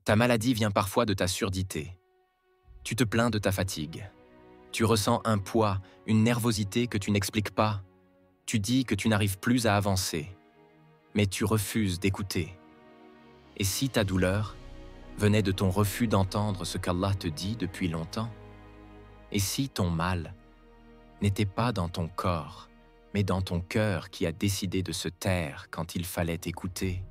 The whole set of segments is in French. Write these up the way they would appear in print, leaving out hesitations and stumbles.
Ta maladie vient parfois de ta surdité. Tu te plains de ta fatigue. Tu ressens un poids, une nervosité que tu n'expliques pas. Tu dis que tu n'arrives plus à avancer, mais tu refuses d'écouter. Et si ta douleur venait de ton refus d'entendre ce qu'Allah te dit depuis longtemps? Et si ton mal n'était pas dans ton corps, mais dans ton cœur qui a décidé de se taire quand il fallait écouter?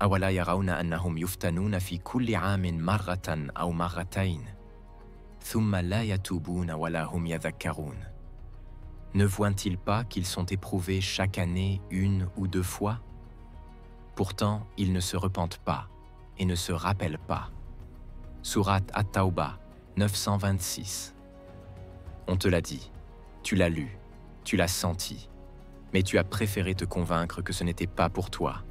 أَوَلَا يَرَوْنَ أَنَّهُمْ يُفْتَنُونَ فِي كُلِّ عَامٍ مَرَّةً أَوْ مَرَّتَيْنِ ثُمَّ لَا يَتُوبُونَ وَلَا هُمْ يَذَكَّرُونَ. Ne voient-ils pas qu'ils sont éprouvés chaque année une ou deux fois? Pourtant, ils ne se repentent pas et ne se rappellent pas. Sourate At-Tawbah 926. On te l'a dit, tu l'as lu, tu l'as senti, mais tu as préféré te convaincre que ce n'était pas pour toi.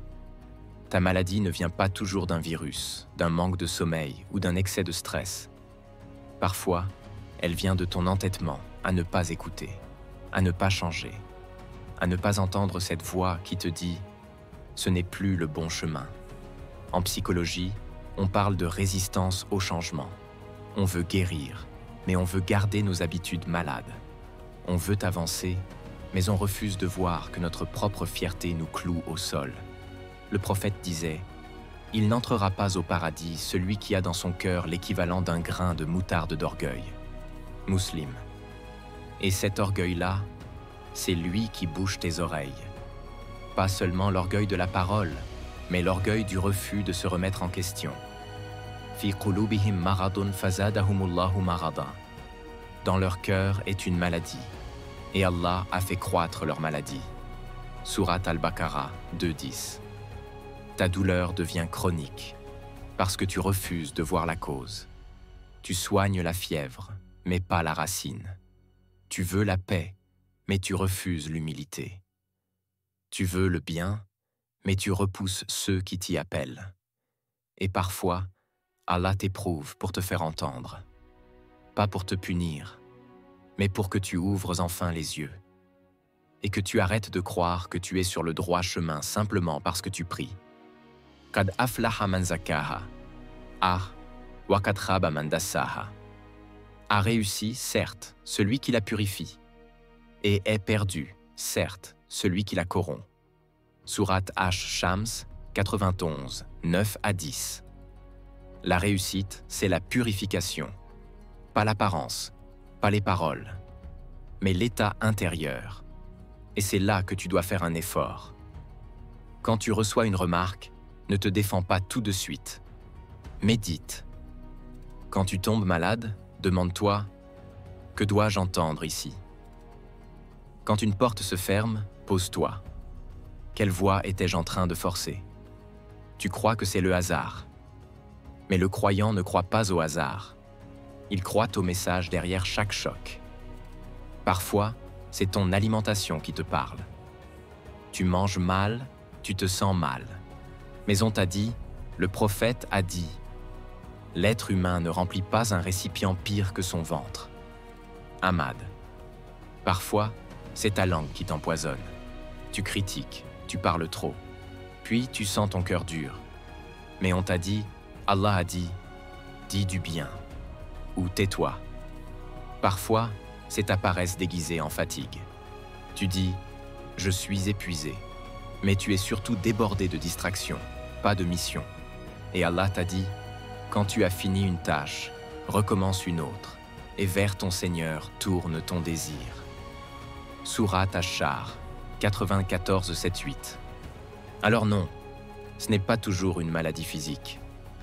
Ta maladie ne vient pas toujours d'un virus, d'un manque de sommeil ou d'un excès de stress. Parfois, elle vient de ton entêtement à ne pas écouter, à ne pas changer, à ne pas entendre cette voix qui te dit « ce n'est plus le bon chemin ». En psychologie, on parle de résistance au changement. On veut guérir, mais on veut garder nos habitudes malades. On veut avancer, mais on refuse de voir que notre propre fierté nous cloue au sol. Le prophète disait « Il n'entrera pas au paradis celui qui a dans son cœur l'équivalent d'un grain de moutarde d'orgueil. » Muslim. Et cet orgueil-là, c'est lui qui bouche tes oreilles. Pas seulement l'orgueil de la parole, mais l'orgueil du refus de se remettre en question. Fi qulubihim maradun fazadahumullahu marada. Dans leur cœur est une maladie, et Allah a fait croître leur maladie. Sourate Al-Baqarah 2:10. Ta douleur devient chronique, parce que tu refuses de voir la cause. Tu soignes la fièvre, mais pas la racine. Tu veux la paix, mais tu refuses l'humilité. Tu veux le bien, mais tu repousses ceux qui t'y appellent. Et parfois, Allah t'éprouve pour te faire entendre. Pas pour te punir, mais pour que tu ouvres enfin les yeux. Et que tu arrêtes de croire que tu es sur le droit chemin simplement parce que tu pries. Qad aflaha man zakaha. Wa qad khaba man dassaha. A réussi, certes, celui qui la purifie, et est perdu, certes, celui qui la corrompt. Sourate Ash-Shams 91, 9-10. La réussite, c'est la purification. Pas l'apparence, pas les paroles, mais l'état intérieur. Et c'est là que tu dois faire un effort. Quand tu reçois une remarque, ne te défends pas tout de suite. Médite. Quand tu tombes malade, demande-toi « Que dois-je entendre ici ?» Quand une porte se ferme, pose-toi « Quelle voie étais-je en train de forcer ?» Tu crois que c'est le hasard. Mais le croyant ne croit pas au hasard. Il croit au message derrière chaque choc. Parfois, c'est ton alimentation qui te parle. Tu manges mal, tu te sens mal. Mais on t'a dit, le prophète a dit, l'être humain ne remplit pas un récipient pire que son ventre. Ahmad. Parfois, c'est ta langue qui t'empoisonne. Tu critiques, tu parles trop. Puis tu sens ton cœur dur. Mais on t'a dit, Allah a dit, dis du bien. Ou tais-toi. Parfois, c'est ta paresse déguisée en fatigue. Tu dis, je suis épuisé. Mais tu es surtout débordé de distractions, pas de mission. Et Allah t'a dit, quand tu as fini une tâche, recommence une autre, et vers ton Seigneur tourne ton désir. Sourate Ash-Shar 94-7-8. Alors non, ce n'est pas toujours une maladie physique.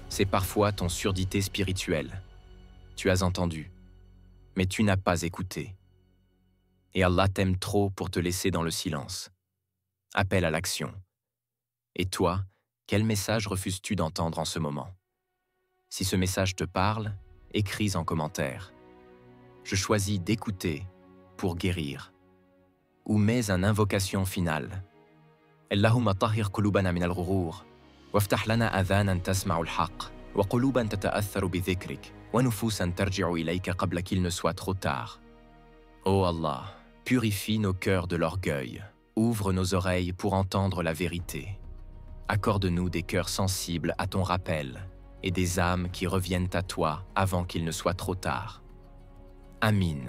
C'est parfois ton surdité spirituelle. Tu as entendu, mais tu n'as pas écouté. Et Allah t'aime trop pour te laisser dans le silence. Appel à l'action. Et toi, quel message refuses-tu d'entendre en ce moment? Si ce message te parle, écris en commentaire. Je choisis d'écouter pour guérir. Ou mets une invocation finale. Allahumma tahhir qulubana min al-ghurur, waftah lana adhanan tasma'u al-haqq, wa quluban tata'atharu bi dhikrik, wa nufusan tarji'u ilayka qabla qu'il ne soit trop tard. Ô Allah, purifie nos cœurs de l'orgueil, ouvre nos oreilles pour entendre la vérité. Accorde-nous des cœurs sensibles à ton rappel et des âmes qui reviennent à toi avant qu'il ne soit trop tard. Amin.